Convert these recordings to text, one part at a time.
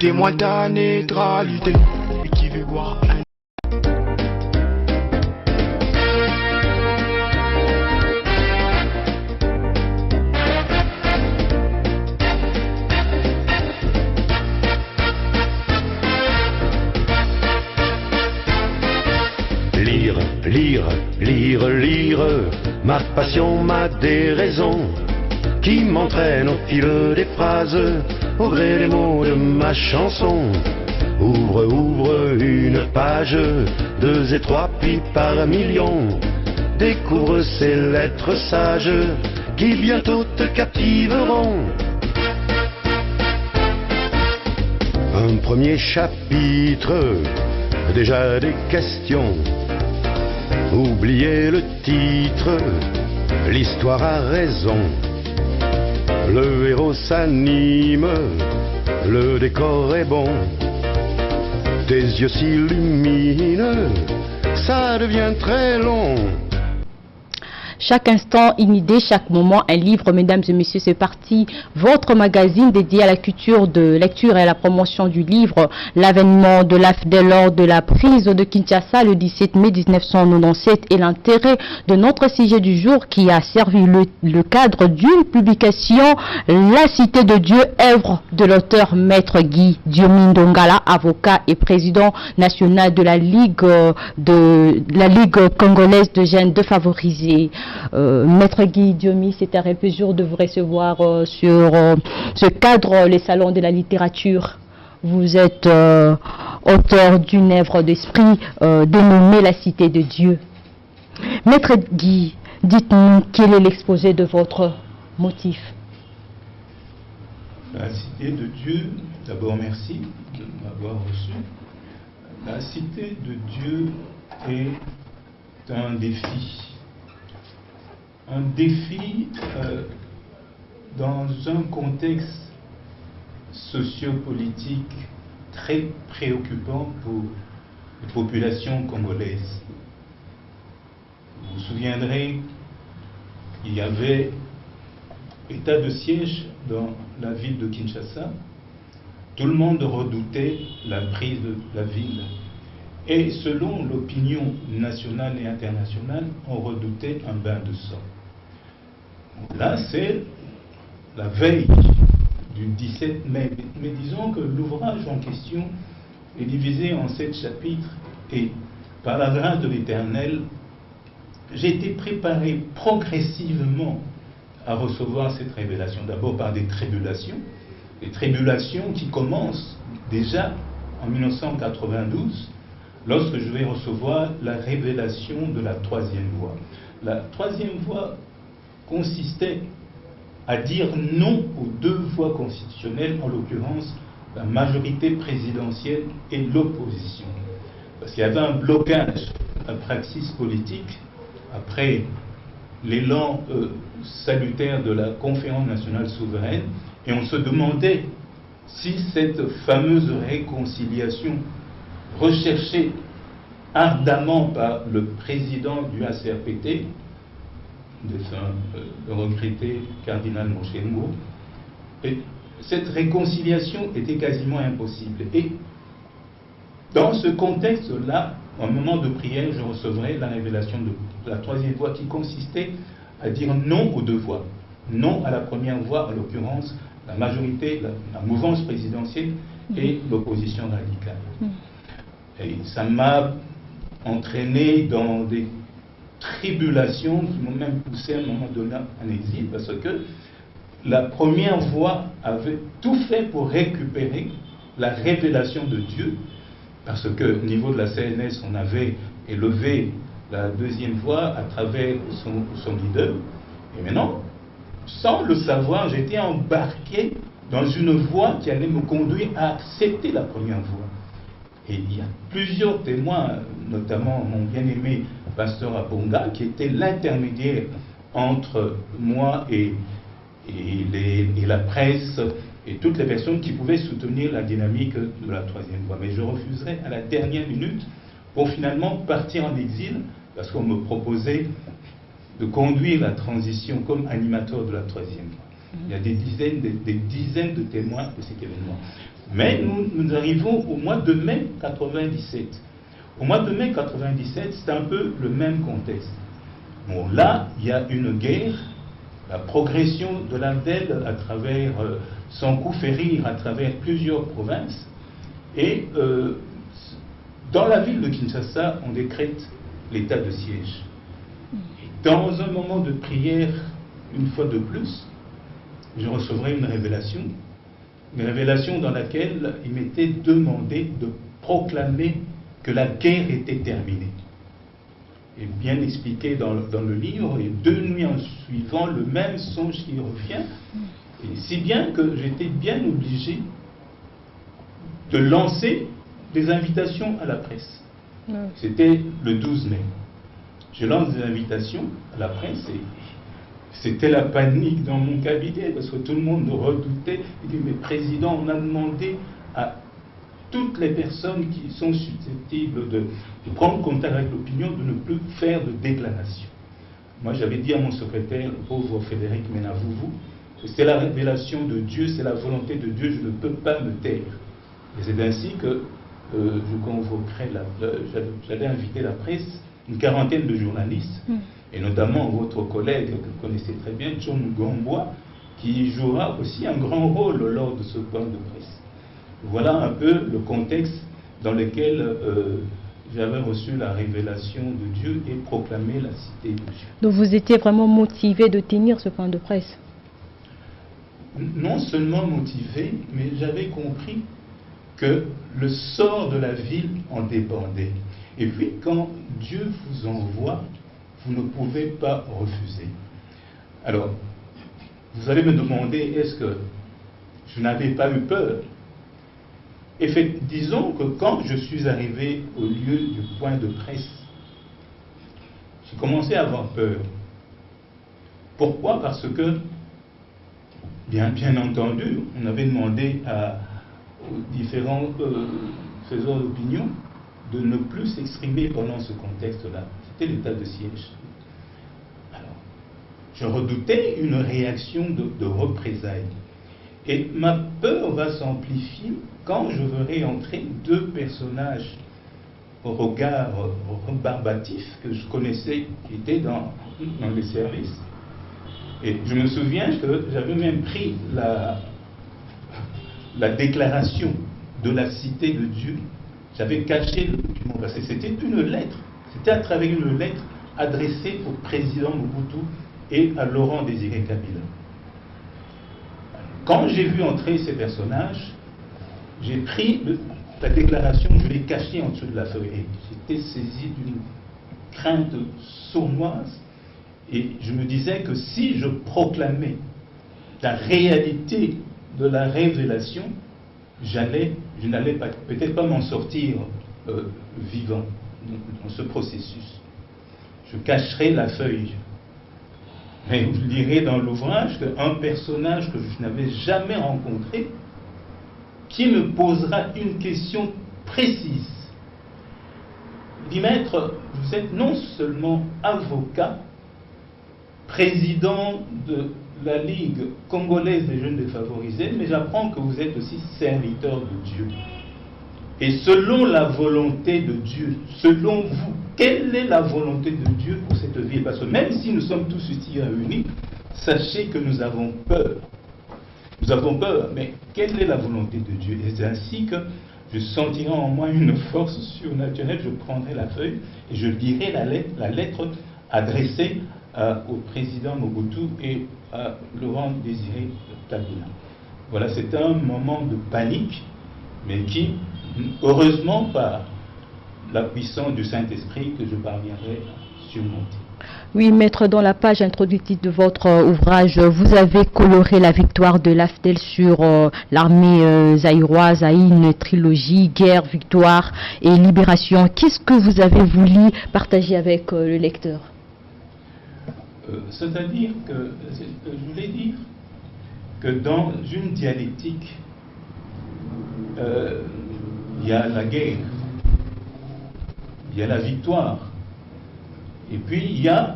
témoin de ta neutralité et qui veut voir un... Lire, ma passion, ma déraison, qui m'entraîne au fil des phrases, au gré des mots de ma chanson. Ouvre une page, 2 et 3 puis par million, découvre ces lettres sages, qui bientôt te captiveront. Un premier chapitre, déjà des questions. Oubliez le titre, l'histoire a raison. Le héros s'anime, le décor est bon. Tes yeux s'illuminent, ça devient très long. Chaque instant, une idée, chaque moment, un livre. Mesdames et messieurs, c'est parti. Votre magazine dédié à la culture de lecture et à la promotion du livre. L'avènement de l'AFDEL lors de la prise de Kinshasa le 17 mai 1997 et l'intérêt de notre sujet du jour qui a servi le cadre d'une publication, La Cité de Dieu, œuvre de l'auteur Maître Guy Diomi Ndongala, avocat et président national de la Ligue congolaise de jeunes défavorisés. Maître Guy Diomi, c'est un plaisir de vous recevoir sur ce cadre, les salons de la littérature. Vous êtes auteur d'une œuvre d'esprit dénommée La Cité de Dieu. Maître Guy, dites-nous quel est l'exposé de votre motif. La Cité de Dieu, d'abord merci de m'avoir reçu. La Cité de Dieu est un défi. Un défi dans un contexte sociopolitique très préoccupant pour les populations congolaises. Vous vous souviendrez qu'il y avait état de siège dans la ville de Kinshasa. Tout le monde redoutait la prise de la ville. Et selon l'opinion nationale et internationale, on redoutait un bain de sang. Là, c'est la veille du 17 mai. Mais disons que l'ouvrage en question est divisé en 7 chapitres et par la grâce de l'Éternel, j'ai été préparé progressivement à recevoir cette révélation. D'abord par des tribulations qui commencent déjà en 1992, lorsque je vais recevoir la révélation de la troisième voie. La troisième voie consistait à dire non aux 2 voies constitutionnelles, en l'occurrence la majorité présidentielle et l'opposition. Parce qu'il y avait un blocage, un praxis politique, après l'élan salutaire de la Conférence nationale souveraine, et on se demandait si cette fameuse réconciliation recherchée ardemment par le président du ACRPT, le regretté cardinal Mochengo, et cette réconciliation était quasiment impossible. Et dans ce contexte-là, au moment de prière, je recevrai la révélation de la troisième voie qui consistait à dire non aux 2 voies. Non à la première voie, en l'occurrence la majorité, la mouvance présidentielle et l'opposition radicale. Et ça m'a entraîné dans des tribulations qui m'ont même poussé à un moment donné en exil, parce que la première voie avait tout fait pour récupérer la révélation de Dieu, parce que au niveau de la CNS, on avait élevé la deuxième voie à travers son leader, et maintenant, sans le savoir, j'étais embarqué dans une voie qui allait me conduire à accepter la première voie. Et il y a plusieurs témoins, notamment mon bien-aimé pasteur Abonga, qui était l'intermédiaire entre moi et la presse et toutes les personnes qui pouvaient soutenir la dynamique de la troisième voie. Mais je refuserai à la dernière minute pour finalement partir en exil, parce qu'on me proposait de conduire la transition comme animateur de la troisième voie. Il y a des dizaines de témoins de cet événement. Mais nous arrivons au mois de mai 97. Au mois de mai 97, c'est un peu le même contexte. Bon, là, il y a une guerre, la progression de l'AFDEL à travers son coup férir à travers plusieurs provinces. Et dans la ville de Kinshasa, on décrète l'état de siège. Et dans un moment de prière, une fois de plus, je recevrai une révélation dans laquelle il m'était demandé de proclamer que la guerre était terminée. Et bien expliqué dans le livre, et 2 nuits en suivant, le même songe qui revient, et si bien que j'étais bien obligé de lancer des invitations à la presse. C'était le 12 mai. Je lance des invitations à la presse et c'était la panique dans mon cabinet parce que tout le monde redoutait. Il dit, mais président, on a demandé à toutes les personnes qui sont susceptibles de prendre contact avec l'opinion de ne plus faire de déclaration. Moi, j'avais dit à mon secrétaire, le pauvre Frédéric Menavouvou, que c'était la révélation de Dieu, c'est la volonté de Dieu, je ne peux pas me taire. Et c'est ainsi que je convoquerai, j'allais inviter la presse, une quarantaine de journalistes, et notamment votre collègue que vous connaissez très bien, John Gombois, qui jouera aussi un grand rôle lors de ce point de presse. Voilà un peu le contexte dans lequel j'avais reçu la révélation de Dieu et proclamé la cité de Dieu. Donc vous étiez vraiment motivé de tenir ce point de presse? Non seulement motivé, mais j'avais compris que le sort de la ville en dépendait. Et puis quand Dieu vous envoie, vous ne pouvez pas refuser. Alors, vous allez me demander, est-ce que je n'avais pas eu peur? Disons que quand je suis arrivé au lieu du point de presse, j'ai commencé à avoir peur. Pourquoi? Parce que, bien entendu, on avait demandé aux différents faiseurs d'opinion de ne plus s'exprimer pendant ce contexte-là. C'était l'état de siège. Alors, je redoutais une réaction de représailles. Et ma peur va s'amplifier quand je verrai entrer 2 personnages au regard rebarbatif que je connaissais, qui étaient dans les services. Et je me souviens que j'avais même pris la déclaration de la cité de Dieu. J'avais caché le document parce que c'était une lettre. C'était à travers une lettre adressée au président Mobutu et à Laurent Désiré Kabila. Quand j'ai vu entrer ces personnages, j'ai pris la déclaration, je l'ai cachée en dessous de la feuille. Et j'étais saisi d'une crainte sournoise et je me disais que si je proclamais la réalité de la révélation, je n'allais peut-être pas m'en sortir vivant dans ce processus. Je cacherai la feuille. Mais vous lirez dans l'ouvrage qu'un personnage que je n'avais jamais rencontré, qui me posera une question précise. Il dit, maître, vous êtes non seulement avocat, président de la Ligue congolaise des jeunes défavorisés, mais j'apprends que vous êtes aussi serviteur de Dieu. Et selon la volonté de Dieu, selon vous, quelle est la volonté de Dieu pour cette vie? Parce que même si nous sommes tous ici réunis, sachez que nous avons peur. Nous avons peur, mais quelle est la volonté de Dieu? Et c'est ainsi que je sentirai en moi une force surnaturelle, je prendrai la feuille et je lirai la lettre adressée au président Mobutu et à Laurent Désiré Kabila. Voilà, c'est un moment de panique, mais qui, heureusement, par la puissance du Saint-Esprit, que je parviendrai à surmonter. Oui, maître, dans la page introductive de votre ouvrage, vous avez coloré la victoire de l'AFDEL sur l'armée zaïroise à une trilogie, guerre, victoire et libération. Qu'est-ce que vous avez voulu partager avec le lecteur? C'est-à-dire que, je voulais dire que dans une dialectique, il y a la guerre, il y a la victoire, et puis il y a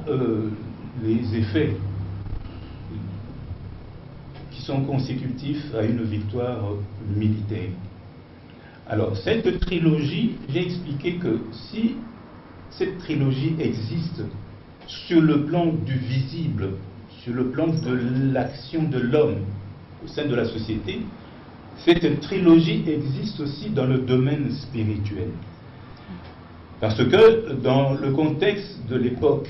les effets qui sont consécutifs à une victoire militaire. Alors, cette trilogie, j'ai expliqué que si cette trilogie existe sur le plan du visible, sur le plan de l'action de l'homme au sein de la société, cette trilogie existe aussi dans le domaine spirituel. Parce que dans le contexte de l'époque,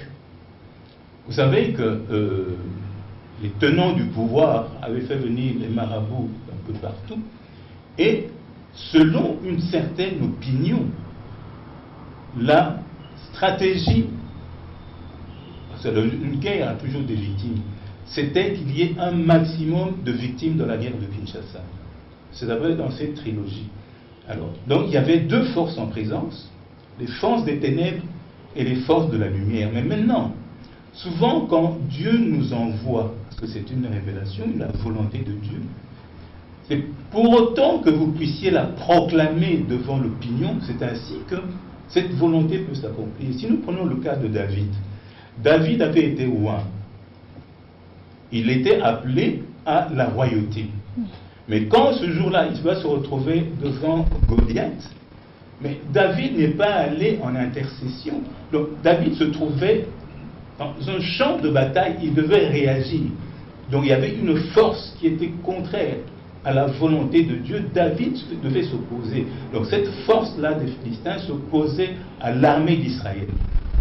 vous savez que les tenants du pouvoir avaient fait venir les marabouts un peu partout, et selon une certaine opinion, la stratégie, parce qu'une guerre a toujours des victimes, c'était qu'il y ait un maximum de victimes dans la guerre de Kinshasa. C'est d'abord dans cette trilogie. Alors, donc il y avait deux forces en présence, les forces des ténèbres et les forces de la lumière. Mais maintenant, souvent quand Dieu nous envoie, parce que c'est une révélation, la volonté de Dieu, c'est pour autant que vous puissiez la proclamer devant l'opinion, c'est ainsi que cette volonté peut s'accomplir. Si nous prenons le cas de David, David avait été oint. Il était appelé à la royauté. Mais quand ce jour-là, il va se retrouver devant Goliath, mais David n'est pas allé en intercession. Donc David se trouvait dans un champ de bataille, il devait réagir. Donc il y avait une force qui était contraire à la volonté de Dieu. David devait s'opposer. Donc cette force-là des Philistins s'opposait à l'armée d'Israël.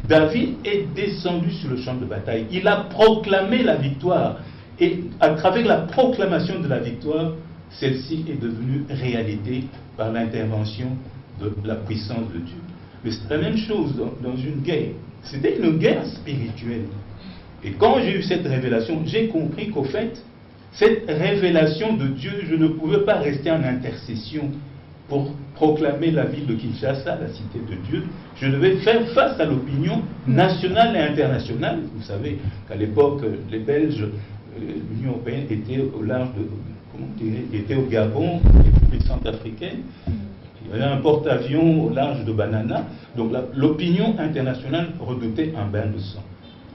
David est descendu sur le champ de bataille. Il a proclamé la victoire. Et à travers la proclamation de la victoire, celle-ci est devenue réalité par l'intervention de la puissance de Dieu. Mais c'est la même chose dans une guerre. C'était une guerre spirituelle. Et quand j'ai eu cette révélation, j'ai compris qu'au fait, cette révélation de Dieu, je ne pouvais pas rester en intercession pour proclamer la ville de Kinshasa, la cité de Dieu. Je devais faire face à l'opinion nationale et internationale. Vous savez qu'à l'époque, les Belges, l'Union européenne était au large de, comment dire, était au Gabon, les Républiques centrafricaines. Il y avait un porte-avions au large de Banana. Donc l'opinion internationale redoutait un bain de sang.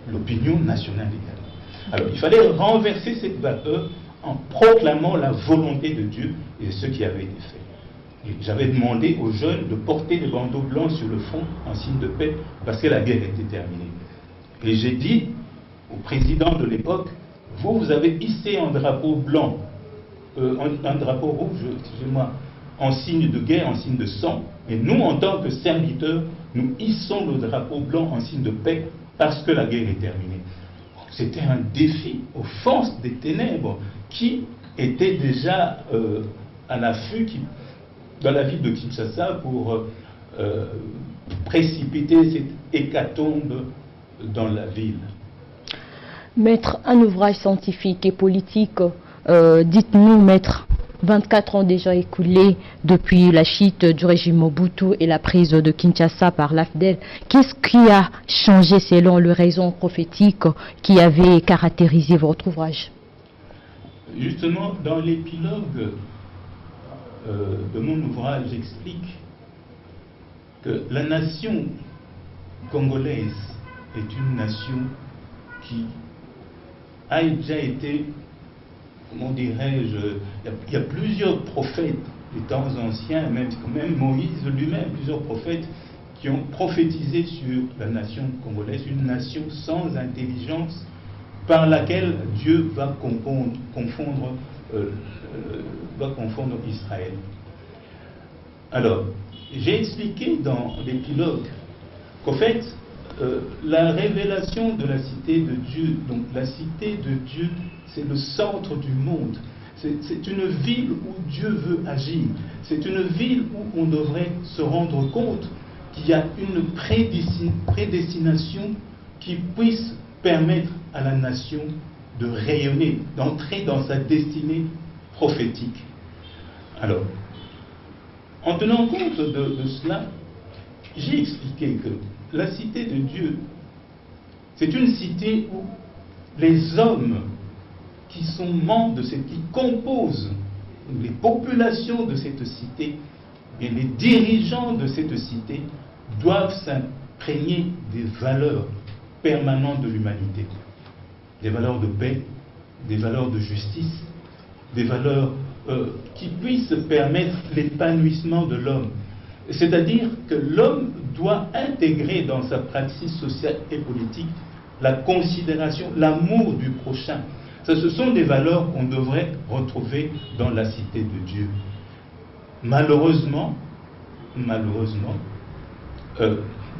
L'opinion nationale également. Alors il fallait renverser cette vapeur en proclamant la volonté de Dieu, et c'est ce qui avait été fait. Et j'avais demandé aux jeunes de porter des bandeaux blancs sur le front en signe de paix, parce que la guerre était terminée. Et j'ai dit au président de l'époque, vous avez hissé un drapeau blanc, un drapeau rouge, excusez-moi, en signe de guerre, en signe de sang, et nous, en tant que serviteurs, nous hissons le drapeau blanc en signe de paix parce que la guerre est terminée. C'était un défi aux forces des ténèbres qui étaient déjà à l'affût dans la ville de Kinshasa pour précipiter cette hécatombe dans la ville. Maître, un ouvrage scientifique et politique, dites-nous, maître, 24 ans déjà écoulés depuis la chute du régime Mobutu et la prise de Kinshasa par l'AFDEL. Qu'est-ce qui a changé selon les raisons prophétiques qui avaient caractérisé votre ouvrage? Justement, dans l'épilogue de mon ouvrage, j'explique que la nation congolaise est une nation qui a déjà été, comment dirais-je, il y a plusieurs prophètes des temps anciens, même Moïse lui-même, plusieurs prophètes qui ont prophétisé sur la nation congolaise, une nation sans intelligence par laquelle Dieu va confondre Israël. Alors, j'ai expliqué dans l'épilogue qu'au fait, la révélation de la cité de Dieu, donc la cité de Dieu, c'est le centre du monde. C'est une ville où Dieu veut agir. C'est une ville où on devrait se rendre compte qu'il y a une prédestination qui puisse permettre à la nation de rayonner, d'entrer dans sa destinée prophétique. Alors, en tenant compte de cela, j'ai expliqué que la cité de Dieu, c'est une cité où les hommes qui sont membres de cette, qui composent les populations de cette cité et les dirigeants de cette cité doivent s'imprégner des valeurs permanentes de l'humanité, des valeurs de paix, des valeurs de justice, des valeurs qui puisse permettre l'épanouissement de l'homme. C'est-à-dire que l'homme doit intégrer dans sa pratique sociale et politique la considération, l'amour du prochain. Ça, ce sont des valeurs qu'on devrait retrouver dans la cité de Dieu. Malheureusement, vous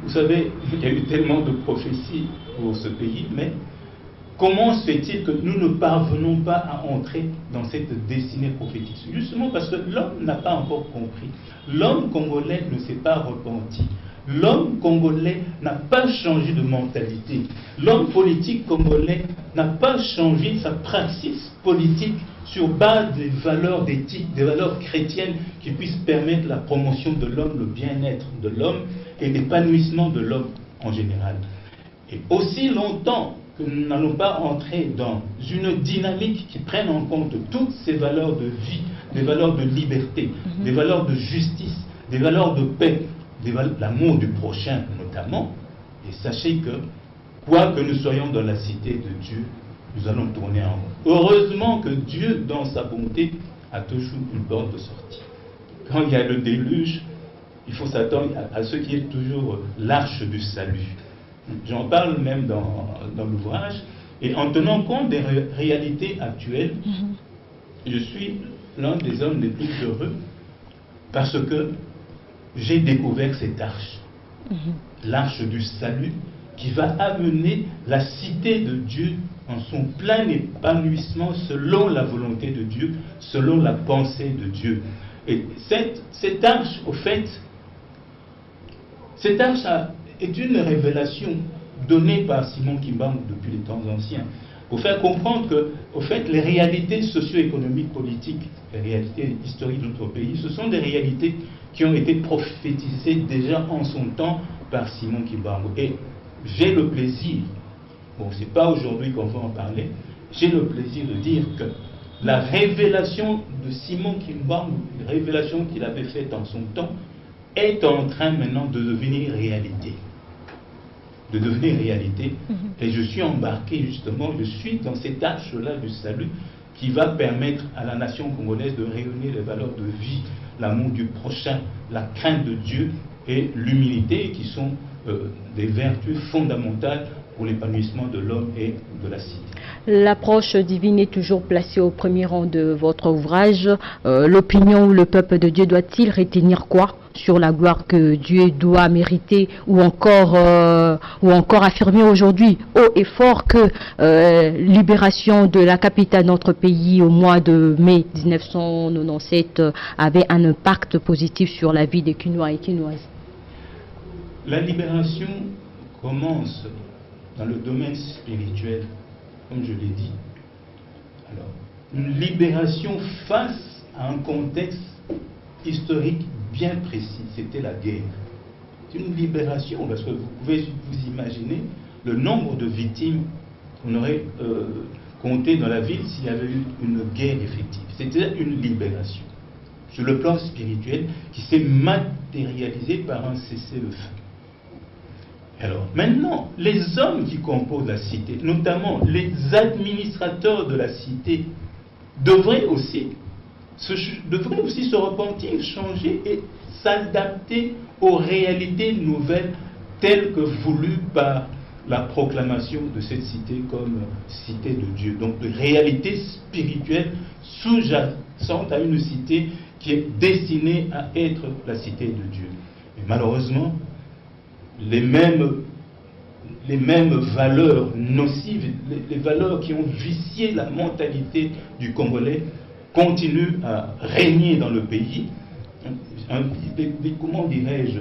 savez, il y a eu tellement de prophéties pour ce pays, mais comment se fait-il que nous ne parvenons pas à entrer dans cette destinée prophétique? Justement parce que l'homme n'a pas encore compris. L'homme congolais ne s'est pas repenti. L'homme congolais n'a pas changé de mentalité. L'homme politique congolais n'a pas changé sa pratique politique sur base des valeurs d'éthique, des valeurs chrétiennes qui puissent permettre la promotion de l'homme, le bien-être de l'homme et l'épanouissement de l'homme en général. Et aussi longtemps que nous n'allons pas entrer dans une dynamique qui prenne en compte toutes ces valeurs de vie, des valeurs de liberté, des valeurs de justice, des valeurs de paix, l'amour du prochain notamment, et sachez que, quoi que nous soyons dans la cité de Dieu, nous allons tourner en rond. Heureusement que Dieu, dans sa bonté, a toujours une porte de sortie. Quand il y a le déluge, il faut s'attendre à ce qui est toujours l'arche du salut. J'en parle même dans l'ouvrage, et en tenant compte des réalités actuelles, je suis l'un des hommes les plus heureux parce que j'ai découvert cette arche, l'arche du salut, qui va amener la cité de Dieu en son plein épanouissement selon la volonté de Dieu, selon la pensée de Dieu. Et cette arche, au fait, cette arche est une révélation donnée par Simon Kimbangu depuis les temps anciens, pour faire comprendre que, au fait, les réalités socio-économiques, politiques, les réalités historiques de notre pays, ce sont des réalités qui ont été prophétisées déjà en son temps par Simon Kimbangu. Et j'ai le plaisir, bon, c'est pas aujourd'hui qu'on va en parler, j'ai le plaisir de dire que la révélation de Simon Kimbangu, la révélation qu'il avait faite en son temps, est en train maintenant de devenir réalité. Et je suis embarqué justement, je suis dans cette arche-là du salut qui va permettre à la nation congolaise de rayonner les valeurs de vie, l'amour du prochain, la crainte de Dieu et l'humilité qui sont des vertus fondamentales pour l'épanouissement de l'homme et de la cité. L'approche divine est toujours placée au premier rang de votre ouvrage. L'opinion ou le peuple de Dieu doit-il retenir quoi sur la gloire que Dieu doit mériter ou encore affirmer aujourd'hui haut et fort que libération de la capitale de notre pays au mois de mai 1997 avait un impact positif sur la vie des Kinois et Kinoises? La libération commence dans le domaine spirituel, comme je l'ai dit. Alors, une libération face à un contexte historique bien précis, c'était la guerre. C'est une libération, parce que vous pouvez vous imaginer le nombre de victimes qu'on aurait compté dans la ville s'il y avait eu une guerre effective. C'était une libération, sur le plan spirituel, qui s'est matérialisé par un cessez-le-feu. Alors, maintenant, les hommes qui composent la cité, notamment les administrateurs de la cité, devraient aussi se repentir, changer et s'adapter aux réalités nouvelles telles que voulues par la proclamation de cette cité comme cité de Dieu. Donc, de réalités spirituelles sous-jacentes à une cité qui est destinée à être la cité de Dieu. Et malheureusement, les mêmes valeurs nocives, les valeurs qui ont vicié la mentalité du Congolais continuent à régner dans le pays. Comment dirais-je,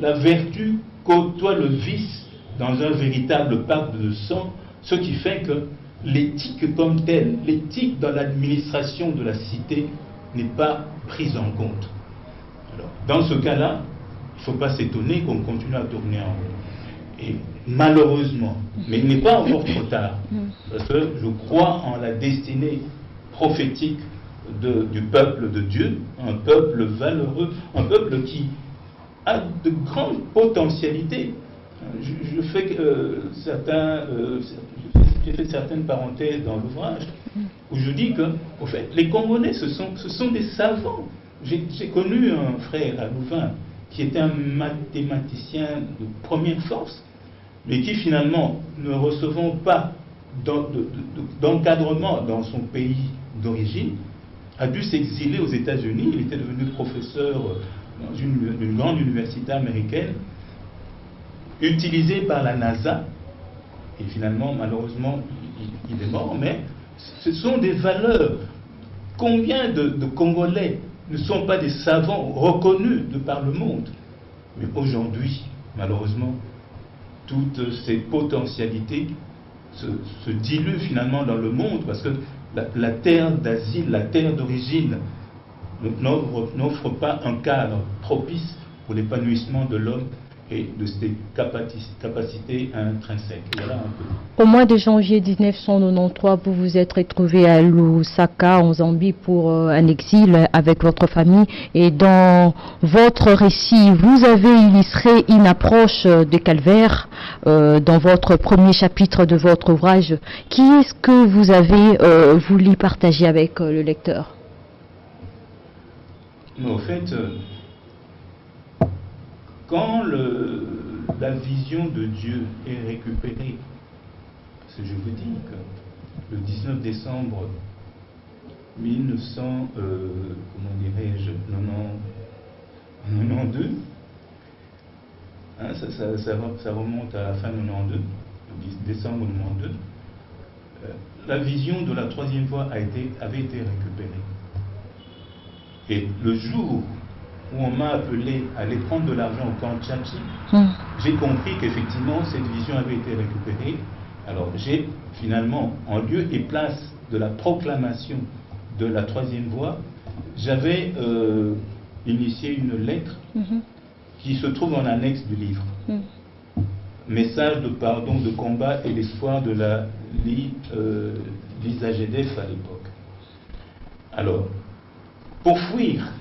la vertu côtoie le vice dans un véritable pacte de sang, ce qui fait que l'éthique comme telle, l'éthique dans l'administration de la cité n'est pas prise en compte. Alors, dans ce cas-là, il ne faut pas s'étonner qu'on continue à tourner en rond. Et malheureusement, mais il n'est pas encore trop tard, parce que je crois en la destinée prophétique du peuple de Dieu, un peuple valeureux, un peuple qui a de grandes potentialités. Je fais j'ai fait certaines parenthèses dans l'ouvrage. où je dis que, au fait, les Congolais, ce sont des savants. J'ai connu un frère à Louvain qui était un mathématicien de première force, mais qui finalement, ne recevant pas d'encadrement dans son pays d'origine, a dû s'exiler aux États-Unis. Il était devenu professeur dans une grande université américaine, utilisé par la NASA, et finalement, malheureusement, il est mort, mais ce sont des valeurs. Combien de Congolais ne sont pas des savants reconnus de par le monde? Mais aujourd'hui, malheureusement, toutes ces potentialités se diluent finalement dans le monde, parce que la terre d'asile, la terre d'origine n'offre pas un cadre propice pour l'épanouissement de l'homme et de ses capacités intrinsèques. Voilà un peu. Au mois de janvier 1993, vous vous êtes retrouvé à Lusaka, en Zambie, pour un exil avec votre famille. Et dans votre récit, vous avez illustré une approche de calvaire dans votre premier chapitre de votre ouvrage. Qui est-ce que vous avez voulu partager avec le lecteur? En fait, quand la vision de Dieu est récupérée, parce que je vous dis que le 19 décembre 1900, comment dirais-je, 92, hein, ça remonte à la fin 92, le 10 décembre 92, la vision de la troisième voie avait été récupérée. Et le jour où on m'a appelé à aller prendre de l'argent au camp Tchatchi, j'ai compris qu'effectivement cette vision avait été récupérée. Alors j'ai finalement, en lieu et place de la proclamation de la troisième voie, j'avais initié une lettre qui se trouve en annexe du livre. Message de pardon, de combat et d'espoir de la l'ISAGDF à l'époque. Alors, pour fuir,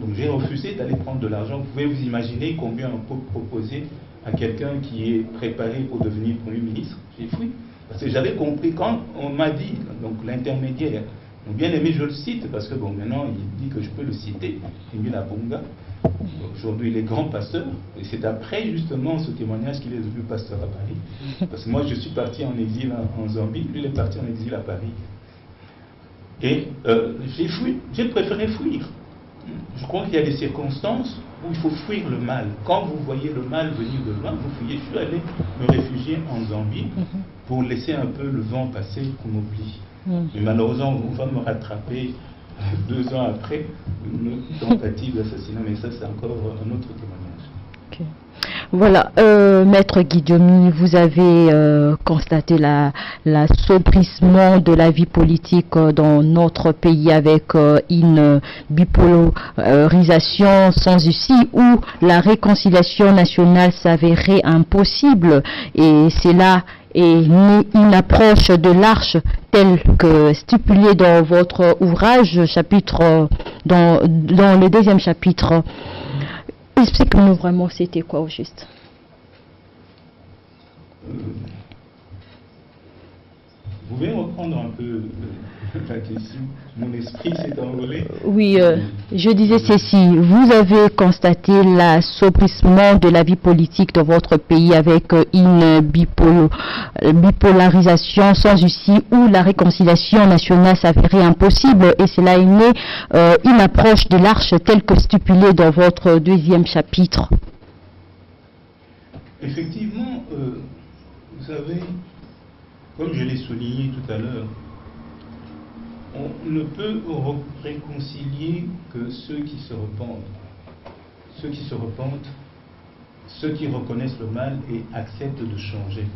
donc j'ai refusé d'aller prendre de l'argent. Vous pouvez vous imaginer combien on peut proposer à quelqu'un qui est préparé pour devenir Premier ministre. J'ai fui. Parce que j'avais compris quand on m'a dit, donc l'intermédiaire, donc bien aimé je le cite, parce que bon, maintenant il dit que je peux le citer, Emile Abunga. Aujourd'hui il est grand pasteur, et c'est après justement ce témoignage qu'il est devenu pasteur à Paris. Parce que moi je suis parti en exil en Zambie, lui il est parti en exil à Paris. Et j'ai fui, j'ai préféré fuir. Je crois qu'il y a des circonstances où il faut fuir le mal. Quand vous voyez le mal venir de loin, vous fuyez. Je suis allé me réfugier en Zambie pour laisser un peu le vent passer, qu'on m'oublie. Mais malheureusement, on va me rattraper 2 ans après une tentative d'assassinat. Mais ça, c'est encore un autre témoignage. Okay. Voilà, Maître Guidomi, vous avez constaté l'assauvrissement de la vie politique dans notre pays avec une bipolarisation sans issue où la réconciliation nationale s'avérait impossible, et c'est là une approche de l'arche telle que stipulée dans votre ouvrage, chapitre, dans le 2e chapitre. Explique-nous vraiment c'était quoi au juste. Vous pouvez reprendre un peu la question? Mon esprit s'est envolé. Oui, je disais ceci. Vous avez constaté l'assauvrissement de la vie politique dans votre pays avec une bipolarisation sans issue où la réconciliation nationale s'avérait impossible, et cela est né une approche de l'arche telle que stipulée dans votre 2e chapitre. Effectivement, vous savez, comme je l'ai souligné tout à l'heure, on ne peut réconcilier que ceux qui se repentent. Ceux qui se repentent, ceux qui reconnaissent le mal et acceptent de changer.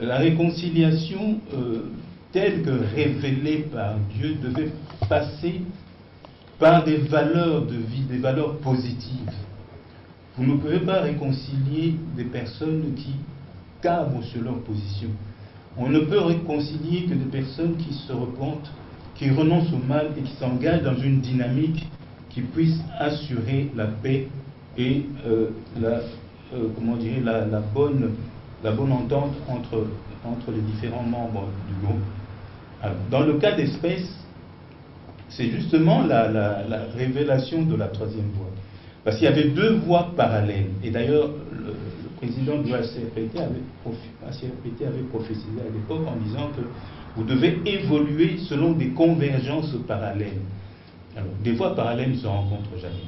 La réconciliation, telle que révélée par Dieu, devait passer par des valeurs de vie, des valeurs positives. Vous ne pouvez pas réconcilier des personnes qui cabrent sur leur position. On ne peut réconcilier que des personnes qui se repentent, qui renoncent au mal et qui s'engagent dans une dynamique qui puisse assurer la paix et la bonne entente entre les différents membres du groupe. Alors, dans le cas d'espèce, c'est justement la révélation de la troisième voie. Parce qu'il y avait deux voies parallèles. Et d'ailleurs, le président de l'ACRPT avait prophétisé à l'époque en disant que vous devez évoluer selon des convergences parallèles. Alors, des voies parallèles ne se rencontrent jamais.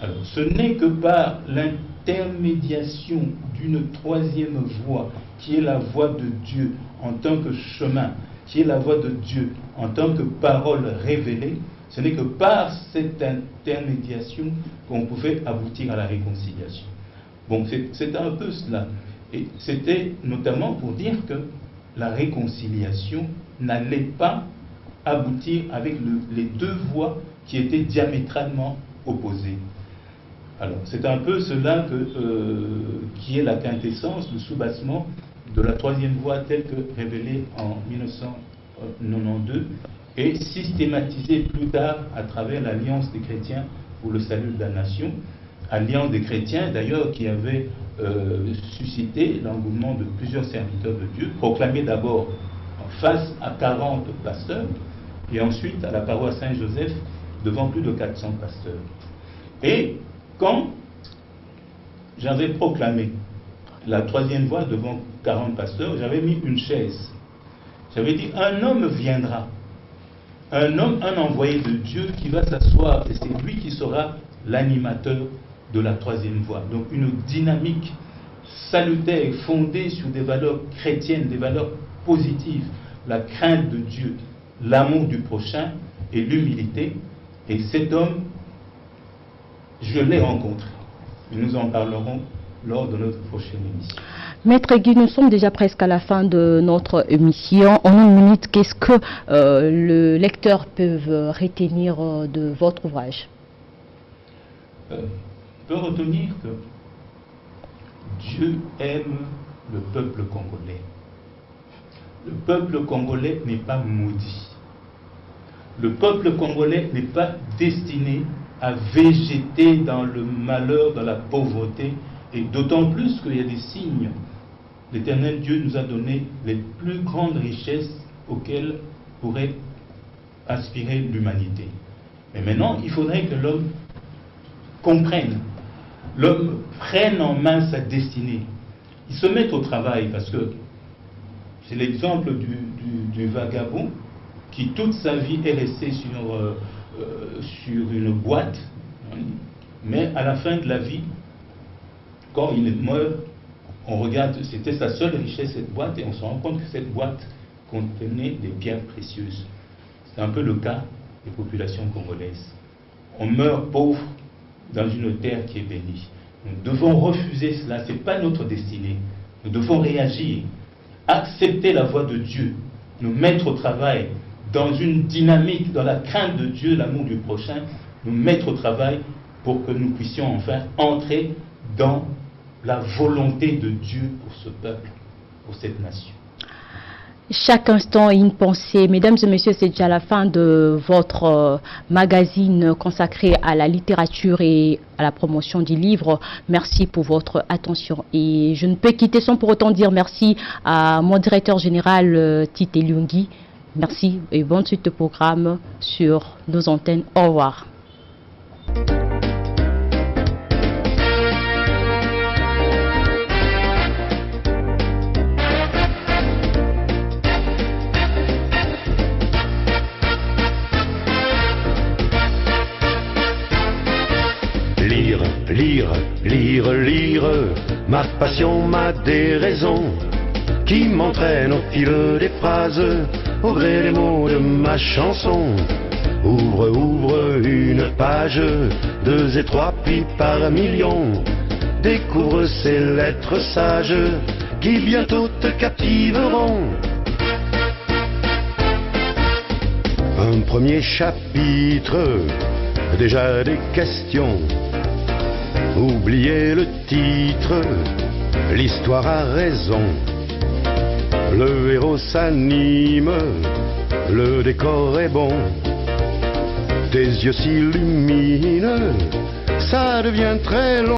Alors, ce n'est que par l'intermédiation d'une troisième voie, qui est la voie de Dieu en tant que chemin, qui est la voie de Dieu en tant que parole révélée, ce n'est que par cette intermédiation qu'on pouvait aboutir à la réconciliation. Bon, c'était un peu cela. Et c'était notamment pour dire que la réconciliation n'allait pas aboutir avec les deux voies qui étaient diamétralement opposées. Alors, c'est un peu cela qui est la quintessence, le soubassement de la troisième voie telle que révélée en 1992 et systématisée plus tard à travers l'Alliance des chrétiens pour le salut de la nation. Alliance des chrétiens, d'ailleurs, qui avait suscité l'engouement de plusieurs serviteurs de Dieu, proclamé d'abord face à 40 pasteurs, et ensuite à la paroisse Saint-Joseph, devant plus de 400 pasteurs. Et quand j'avais proclamé la troisième voie devant 40 pasteurs, j'avais mis une chaise. J'avais dit, un homme viendra, un envoyé de Dieu qui va s'asseoir, et c'est lui qui sera l'animateur de la troisième voie. Donc une dynamique salutaire fondée sur des valeurs chrétiennes, des valeurs positives, la crainte de Dieu, l'amour du prochain et l'humilité. Et cet homme, je l'ai rencontré. Et nous en parlerons lors de notre prochaine émission. Maître Guy, nous sommes déjà presque à la fin de notre émission. En une minute, qu'est-ce que le lecteur peut retenir de votre ouvrage? Peut retenir que Dieu aime le peuple congolais. Le peuple congolais n'est pas maudit. Le peuple congolais n'est pas destiné à végéter dans le malheur, dans la pauvreté, et d'autant plus qu'il y a des signes. L'Éternel Dieu nous a donné les plus grandes richesses auxquelles pourrait aspirer l'humanité. Mais maintenant, il faudrait que l'homme comprenne, l'homme prenne en main sa destinée. Il se met au travail, parce que c'est l'exemple du vagabond qui toute sa vie est resté sur une boîte, mais à la fin de la vie, quand il meurt, on regarde, c'était sa seule richesse, cette boîte, et on se rend compte que cette boîte contenait des pierres précieuses. C'est un peu le cas des populations congolaises. On meurt pauvre dans une terre qui est bénie. Nous devons refuser cela, ce n'est pas notre destinée. Nous devons réagir, accepter la voie de Dieu, nous mettre au travail dans une dynamique, dans la crainte de Dieu, l'amour du prochain, nous mettre au travail pour que nous puissions enfin entrer dans la volonté de Dieu pour ce peuple, pour cette nation. Chaque instant une pensée. Mesdames et messieurs, c'est déjà la fin de votre magazine consacré à la littérature et à la promotion du livre. Merci pour votre attention. Et je ne peux quitter sans pour autant dire merci à mon directeur général Tite Lyungi. Merci et bonne suite de programme sur nos antennes. Au revoir. Lire, ma passion, ma déraison, qui m'entraîne au fil des phrases, au gré des mots de ma chanson. Ouvre une page, 2 et 3, puis par millions, découvre ces lettres sages, qui bientôt te captiveront. Un premier chapitre, déjà des questions. Oubliez le titre, l'histoire a raison. Le héros s'anime, le décor est bon. Tes yeux s'illuminent, ça devient très long.